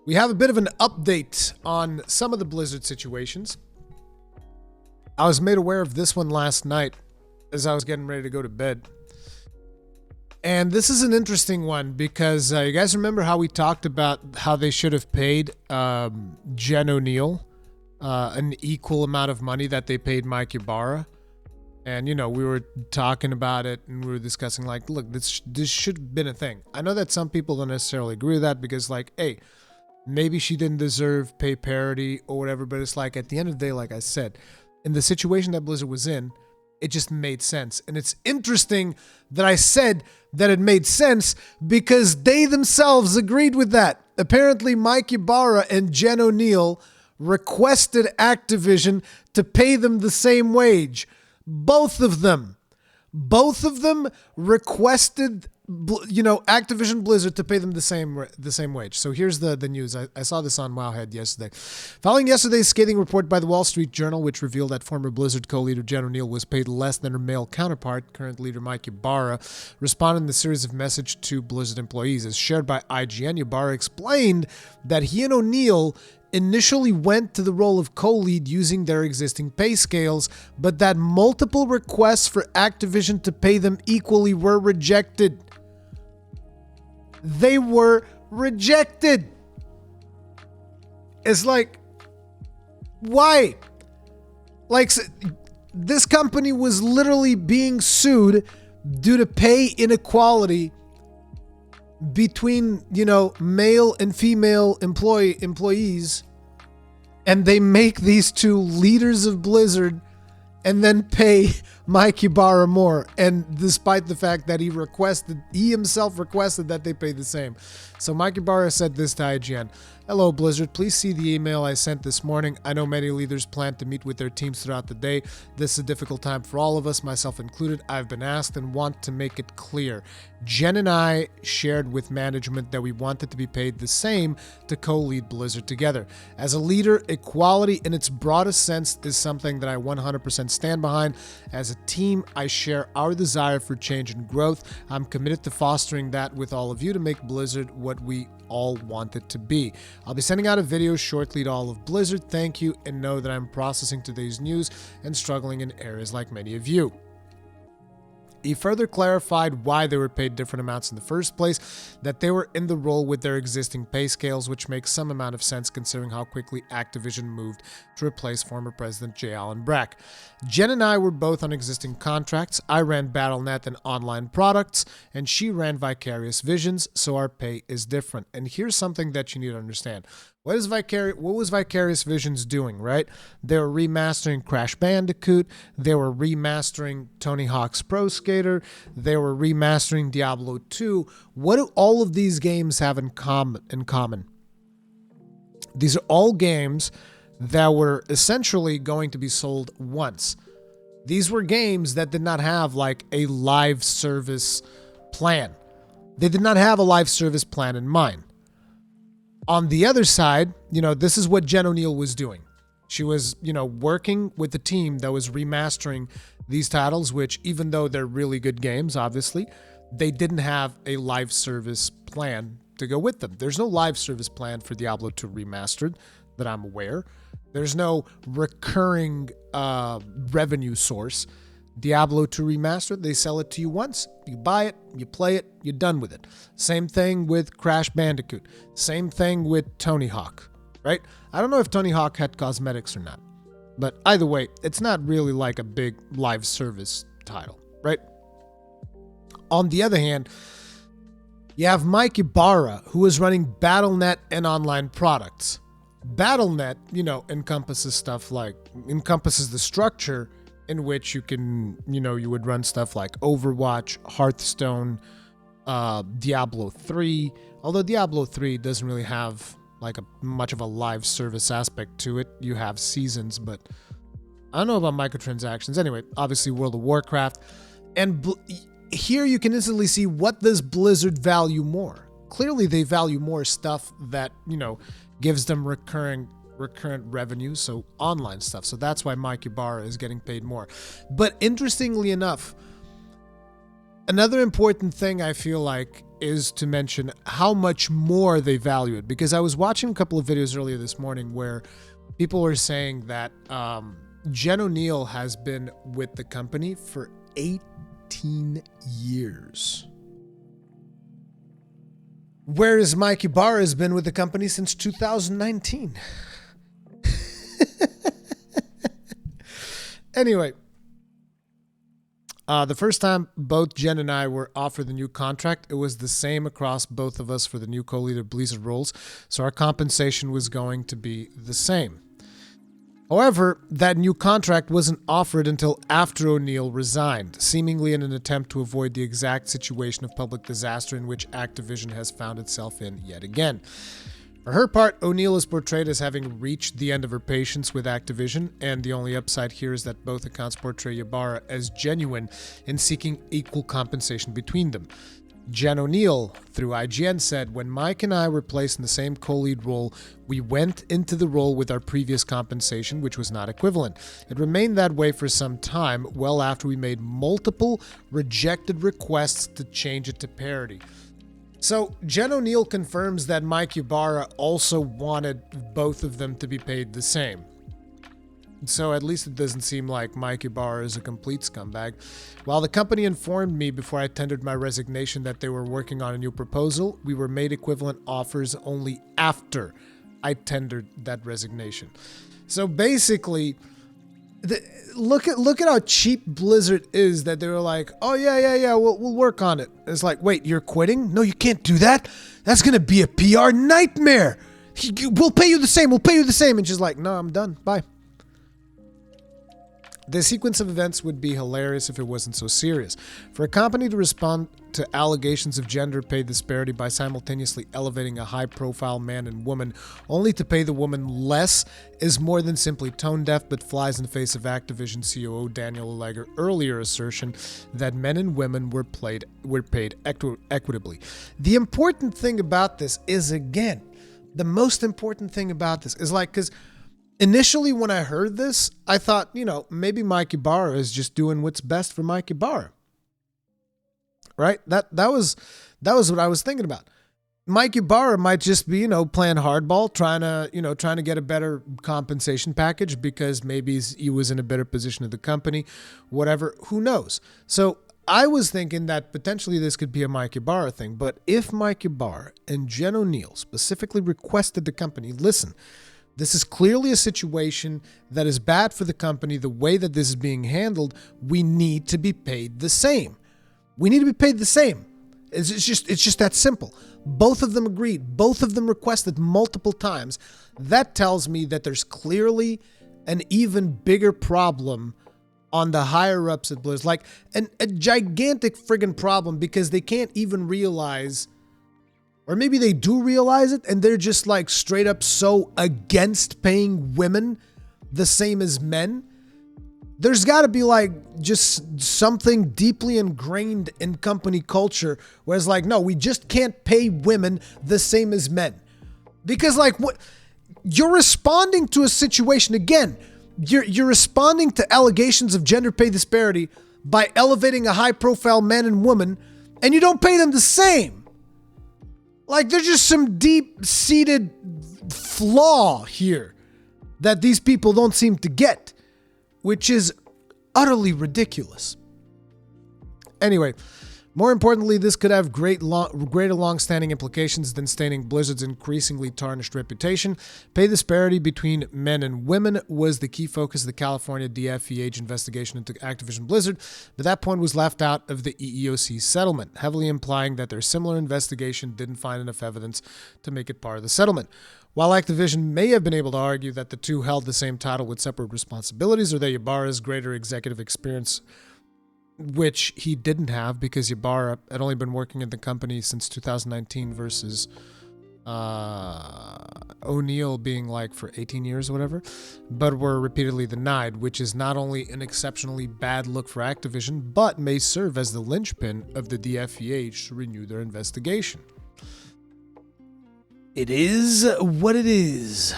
We have a bit of an update on some of the Blizzard situations. I was made aware of this one last night as I was getting ready to go to bed. And this is an interesting one because you guys remember how we talked about how they should have paid Jen Oneal an equal amount of money that they paid Mike Ybarra? And, you know, we were talking about it and we were discussing, like, look, this should have been a thing. I know that some people don't necessarily agree with that because, like, hey, maybe she didn't deserve pay parity or whatever, but it's like, at the end of the day, like I said, in the situation that Blizzard was in, it just made sense. And it's interesting that I said that it made sense because they themselves agreed with that. Apparently, Mike Ybarra and Jen Oneal requested Activision to pay them the same wage. Both of them requested, you know, Activision Blizzard to pay them the same wage. So here's the news. I saw this on Wowhead yesterday. Following yesterday's scathing report by the Wall Street Journal, which revealed that former Blizzard co-leader Jen Oneal was paid less than her male counterpart, current leader Mike Ybarra, responded in a series of messages to Blizzard employees. As shared by IGN, Ybarra explained that he and Oneal initially went to the role of co-lead using their existing pay scales, but that multiple requests for Activision to pay them equally were rejected. They were rejected. It's like, why? Like, this company was literally being sued due to pay inequality between, you know, male and female employees, and they make these two leaders of Blizzard and then pay Mike Ybarra more, and despite the fact that he himself requested that they pay the same. So Mike Ybarra said this to IGN. Hello, Blizzard. Please see the email I sent this morning. I know many leaders plan to meet with their teams throughout the day. This is a difficult time for all of us, myself included. I've been asked and want to make it clear. Jen and I shared with management that we wanted to be paid the same to co-lead Blizzard together. As a leader, equality in its broadest sense is something that I 100% stand behind. As a team, I share our desire for change and growth. I'm committed to fostering that with all of you to make Blizzard what we all want it to be. I'll be sending out a video shortly to all of Blizzard. Thank you, and know that I'm processing today's news and struggling in areas like many of you. He further clarified why they were paid different amounts in the first place, that they were in the role with their existing pay scales, which makes some amount of sense considering how quickly Activision moved to replace former President J. Allen Brack. Jen and I were both on existing contracts. I ran Battle.net and online products, and she ran Vicarious Visions, so our pay is different. And here's something that you need to understand. What was Vicarious Visions doing, right? They were remastering Crash Bandicoot. They were remastering Tony Hawk's Pro Skater. They were remastering Diablo 2. What do all of these games have in common? These are all games that were essentially going to be sold once. These were games that did not have like a live service plan. They did not have a live service plan in mind. On the other side, you know, this is what Jen Oneal was doing. She was, you know, working with the team that was remastering these titles, which even though they're really good games, obviously, they didn't have a live service plan to go with them. There's no live service plan for Diablo 2 Remastered that I'm aware. There's no recurring revenue source. Diablo 2 Remastered, they sell it to you once, you buy it, you play it, you're done with it. Same thing with Crash Bandicoot. Same thing with Tony Hawk, right? I don't know if Tony Hawk had cosmetics or not, but either way, it's not really like a big live service title, right? On the other hand, you have Mike Ybarra, who is running Battle.net and online products. Battle.net, you know, encompasses the structure in which you can, you know, you would run stuff like Overwatch, Hearthstone, Diablo 3. Although Diablo 3 doesn't really have like much of a live service aspect to it. You have seasons, but I don't know about microtransactions. Anyway, obviously World of Warcraft. And here you can instantly see, what does Blizzard value more? Clearly they value more stuff that, you know, gives them recurrent revenue, so online stuff. So that's why Mike Ybarra is getting paid more. But interestingly enough, another important thing I feel like is to mention how much more they value it. Because I was watching a couple of videos earlier this morning where people were saying that Jen Oneal has been with the company for 18 years. Whereas Mike Ybarra has been with the company since 2019. Anyway, the first time both Jen and I were offered the new contract, it was the same across both of us for the new co-leader Blizzard roles, so our compensation was going to be the same. However, that new contract wasn't offered until after Oneal resigned, seemingly in an attempt to avoid the exact situation of public disaster in which Activision has found itself in yet again. For her part, Oneal is portrayed as having reached the end of her patience with Activision, and the only upside here is that both accounts portray Ybarra as genuine in seeking equal compensation between them. Jen Oneal, through IGN, said, "When Mike and I were placed in the same co-lead role, we went into the role with our previous compensation, which was not equivalent. It remained that way for some time, well after we made multiple rejected requests to change it to parity." So Jen Oneal confirms that Mike Ybarra also wanted both of them to be paid the same. So at least it doesn't seem like Mike Ybarra is a complete scumbag. While the company informed me before I tendered my resignation that they were working on a new proposal, we were made equivalent offers only after I tendered that resignation. So basically, look at how cheap Blizzard is, that they were like, "Oh yeah, we'll work on it." It's like, wait, you're quitting? No, you can't do that. That's gonna be a PR nightmare. We'll pay you the same. And she's like, "No, I'm done. Bye." The sequence of events would be hilarious if it wasn't so serious. For a company to respond to allegations of gender pay disparity by simultaneously elevating a high-profile man and woman only to pay the woman less is more than simply tone-deaf, but flies in the face of Activision COO Daniel Legger's earlier assertion that men and women were paid equitably. The important thing about this is, again, the most important thing about this is like, because initially, when I heard this, I thought, maybe Mike Ybarra is just doing what's best for Mike Ybarra. Right? That was what I was thinking about. Mike Ybarra might just be, playing hardball, trying to get a better compensation package because maybe he was in a better position of the company, whatever. Who knows? So I was thinking that potentially this could be a Mike Ybarra thing. But if Mike Ybarra and Jen Oneal specifically requested the company, listen, this is clearly a situation that is bad for the company. The way that this is being handled, we need to be paid the same. It's just that simple. Both of them agreed. Both of them requested multiple times. That tells me that there's clearly an even bigger problem on the higher ups at Blizz, like a gigantic friggin' problem, because they can't even realize. Or maybe they do realize it and they're just like straight up so against paying women the same as men. There's got to be like just something deeply ingrained in company culture where it's like, no, we just can't pay women the same as men. Because like what you're responding to a situation, again, you're responding to allegations of gender pay disparity by elevating a high profile man and woman, and you don't pay them the same. Like, there's just some deep-seated flaw here that these people don't seem to get, which is utterly ridiculous. Anyway, more importantly, this could have greater long-standing implications than staining Blizzard's increasingly tarnished reputation. Pay disparity between men and women was the key focus of the California DFEH investigation into Activision Blizzard, but that point was left out of the EEOC settlement, heavily implying that their similar investigation didn't find enough evidence to make it part of the settlement. While Activision may have been able to argue that the two held the same title with separate responsibilities, or that Ybarra's greater executive experience, which he didn't have because Ybarra had only been working in the company since 2019 versus Oneal being like for 18 years or whatever, but were repeatedly denied, which is not only an exceptionally bad look for Activision, but may serve as the linchpin of the DFEH to renew their investigation. It is what it is.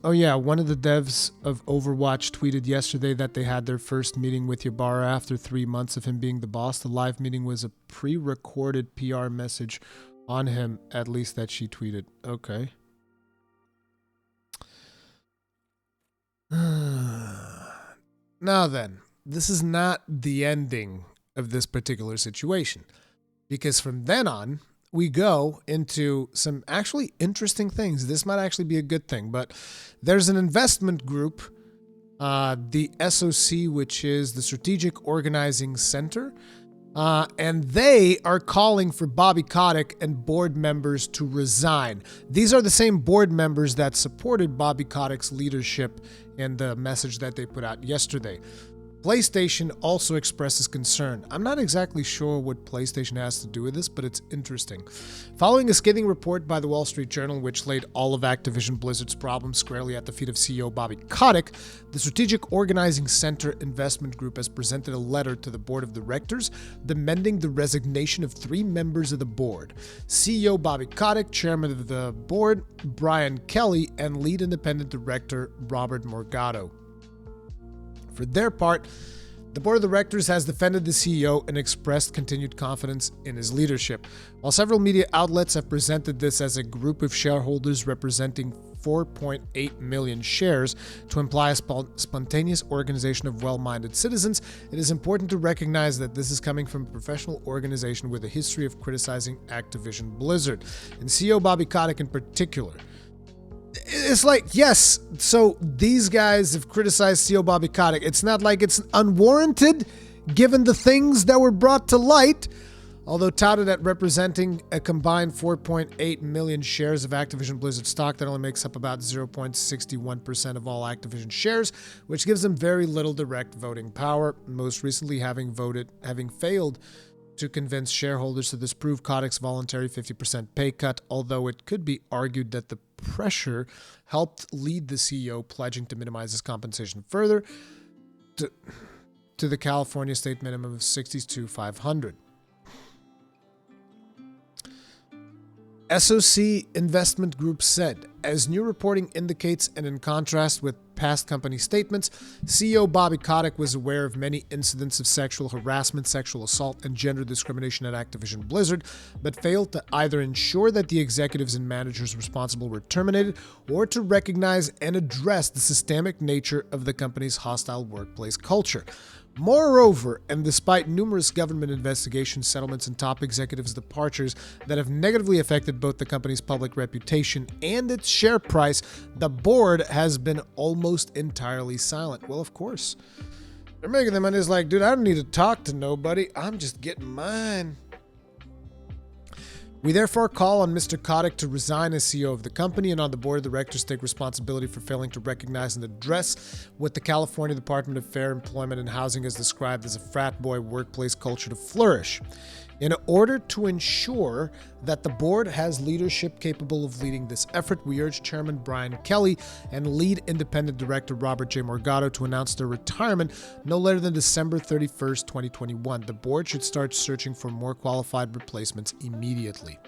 Oh yeah, one of the devs of Overwatch tweeted yesterday that they had their first meeting with Ybarra after 3 months of him being the boss. The live meeting was a pre-recorded PR message on him, at least that she tweeted. Okay. Now then, this is not the ending of this particular situation, because from then on, we go into some actually interesting things. This might actually be a good thing, but there's an investment group, the SOC, which is the Strategic Organizing Center, and they are calling for Bobby Kotick and board members to resign. These are the same board members that supported Bobby Kotick's leadership in the message that they put out yesterday. PlayStation also expresses concern. I'm not exactly sure what PlayStation has to do with this, but it's interesting. Following a scathing report by the Wall Street Journal, which laid all of Activision Blizzard's problems squarely at the feet of CEO Bobby Kotick, the Strategic Organizing Center Investment Group has presented a letter to the board of directors demanding the resignation of 3 members of the board: CEO Bobby Kotick, chairman of the board Brian Kelly, and lead independent director Robert Morgado. For their part, the board of directors has defended the CEO and expressed continued confidence in his leadership. While several media outlets have presented this as a group of shareholders representing 4.8 million shares to imply a spontaneous organization of well-minded citizens, it is important to recognize that this is coming from a professional organization with a history of criticizing Activision Blizzard, and CEO Bobby Kotick in particular. It's like, yes, so these guys have criticized CEO Bobby Kotick. It's not like it's unwarranted, given the things that were brought to light. Although touted at representing a combined 4.8 million shares of Activision Blizzard stock, that only makes up about 0.61% of all Activision shares, which gives them very little direct voting power, most recently having failed to convince shareholders to disapprove Kotick's voluntary 50% pay cut, although it could be argued that the pressure helped lead the CEO pledging to minimize his compensation further to the California state minimum of $62,500. SOC Investment Group said, as new reporting indicates and in contrast with past company statements, CEO Bobby Kotick was aware of many incidents of sexual harassment, sexual assault, and gender discrimination at Activision Blizzard, but failed to either ensure that the executives and managers responsible were terminated or to recognize and address the systemic nature of the company's hostile workplace culture. Moreover, and despite numerous government investigations, settlements, and top executives' departures that have negatively affected both the company's public reputation and its share price, the board has been almost entirely silent. Well, of course. They're making the money. It's like, dude, I don't need to talk to nobody. I'm just getting mine. We therefore call on Mr. Kotick to resign as CEO of the company and on the board of directors take responsibility for failing to recognize and address what the California Department of Fair Employment and Housing has described as a frat boy workplace culture to flourish. In order to ensure that the board has leadership capable of leading this effort, we urge Chairman Brian Kelly and lead independent director Robert J. Morgado to announce their retirement no later than December 31st, 2021. The board should start searching for more qualified replacements immediately.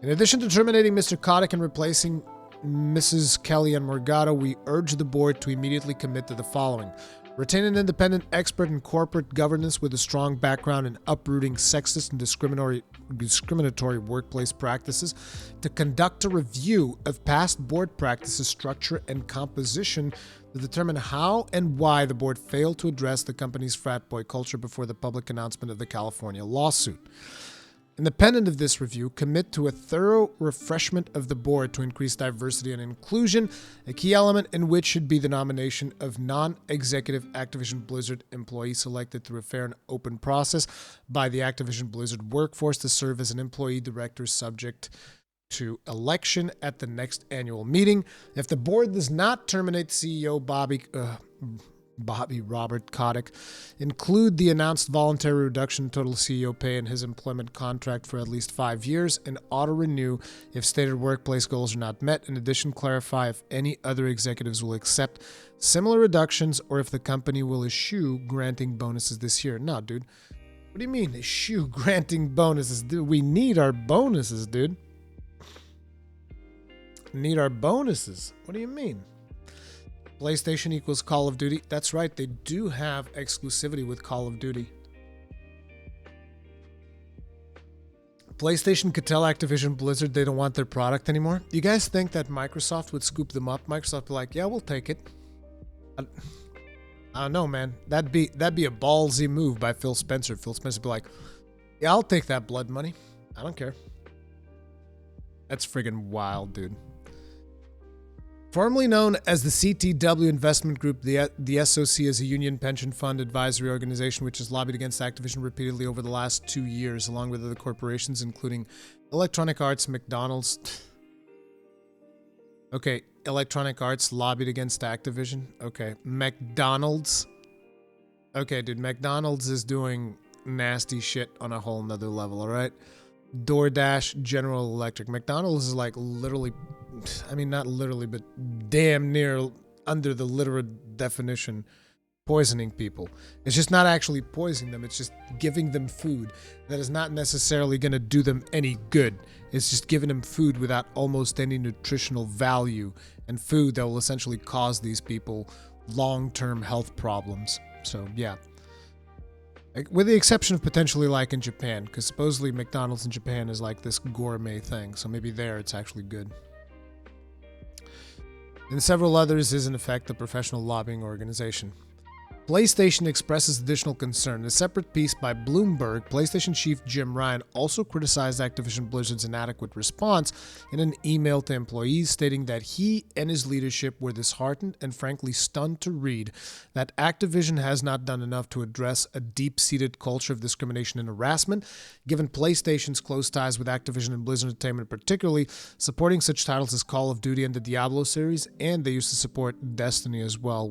In addition to terminating Mr. Kotick and replacing Mrs. Kelly and Morgado, we urge the board to immediately commit to the following. Retain an independent expert in corporate governance with a strong background in uprooting sexist and discriminatory workplace practices to conduct a review of past board practices, structure, and composition to determine how and why the board failed to address the company's frat boy culture before the public announcement of the California lawsuit. Independent of this review, commit to a thorough refreshment of the board to increase diversity and inclusion, a key element in which should be the nomination of non-executive Activision Blizzard employees selected through a fair and open process by the Activision Blizzard workforce to serve as an employee director subject to election at the next annual meeting. If the board does not terminate CEO Bobby Robert Kotick, include the announced voluntary reduction in total CEO pay in his employment contract for at least 5 years, and auto-renew if stated workplace goals are not met. In addition, clarify if any other executives will accept similar reductions or if the company will eschew granting bonuses this year. No, dude. What do you mean eschew granting bonuses? Dude, we need our bonuses, dude. need our bonuses. What do you mean? PlayStation equals Call of Duty. That's right, they do have exclusivity with Call of Duty. PlayStation could tell Activision Blizzard they don't want their product anymore. You guys think that Microsoft would scoop them up? Microsoft would be like, yeah, we'll take it. I don't know, man. That'd be a ballsy move by Phil Spencer. Phil Spencer would be like, yeah, I'll take that blood money. I don't care. That's friggin' wild, dude. Formerly known as the CTW Investment Group, the SOC is a union pension fund advisory organization which has lobbied against Activision repeatedly over the last 2 years, along with other corporations, including Electronic Arts, McDonald's. Okay, Electronic Arts lobbied against Activision. Okay, McDonald's. Okay, dude, McDonald's is doing nasty shit on a whole nother level, all right? DoorDash, General Electric. McDonald's is like literally, I mean, not literally, but damn near under the literal definition, poisoning people. It's just not actually poisoning them. It's just giving them food that is not necessarily going to do them any good. It's just giving them food without almost any nutritional value, and food that will essentially cause these people long-term health problems. So, yeah. With the exception of potentially like in Japan, because supposedly McDonald's in Japan is like this gourmet thing, so maybe there it's actually good. And several others is in effect a professional lobbying organization. PlayStation expresses additional concern. In a separate piece by Bloomberg, PlayStation chief Jim Ryan also criticized Activision Blizzard's inadequate response in an email to employees, stating that he and his leadership were disheartened and frankly stunned to read that Activision has not done enough to address a deep-seated culture of discrimination and harassment, given PlayStation's close ties with Activision and Blizzard Entertainment, particularly supporting such titles as Call of Duty and the Diablo series, and they used to support Destiny as well,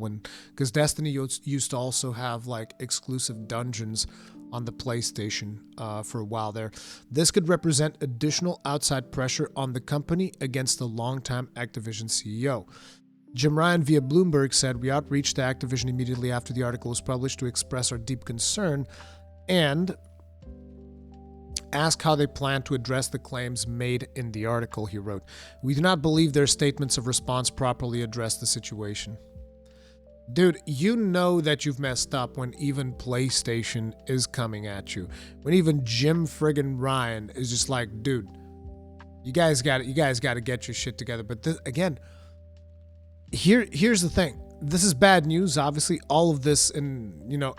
because Destiny used to also have like exclusive dungeons on the PlayStation for a while there. This could represent additional outside pressure on the company against the longtime Activision CEO. Jim Ryan via Bloomberg said, "We outreached to Activision immediately after the article was published to express our deep concern and ask how they plan to address the claims made in the article," he wrote. "We do not believe their statements of response properly address the situation." Dude, you know that you've messed up when even PlayStation is coming at you. When even Jim friggin' Ryan is just like, dude, you guys got to get your shit together. But this, again, here's the thing. This is bad news. Obviously, all of this and,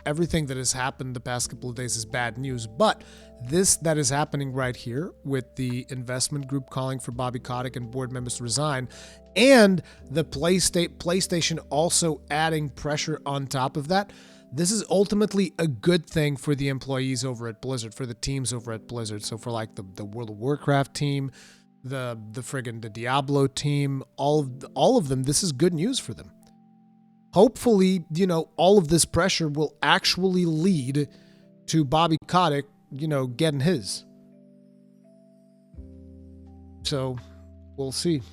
everything that has happened the past couple of days is bad news. But this that is happening right here with the investment group calling for Bobby Kotick and board members to resign, and the PlayStation also adding pressure on top of that, this is ultimately a good thing for the employees over at Blizzard, for the teams over at Blizzard. So for like the World of Warcraft team, the Diablo team, all of them, this is good news for them. Hopefully, all of this pressure will actually lead to Bobby Kotick, getting his. So, we'll see.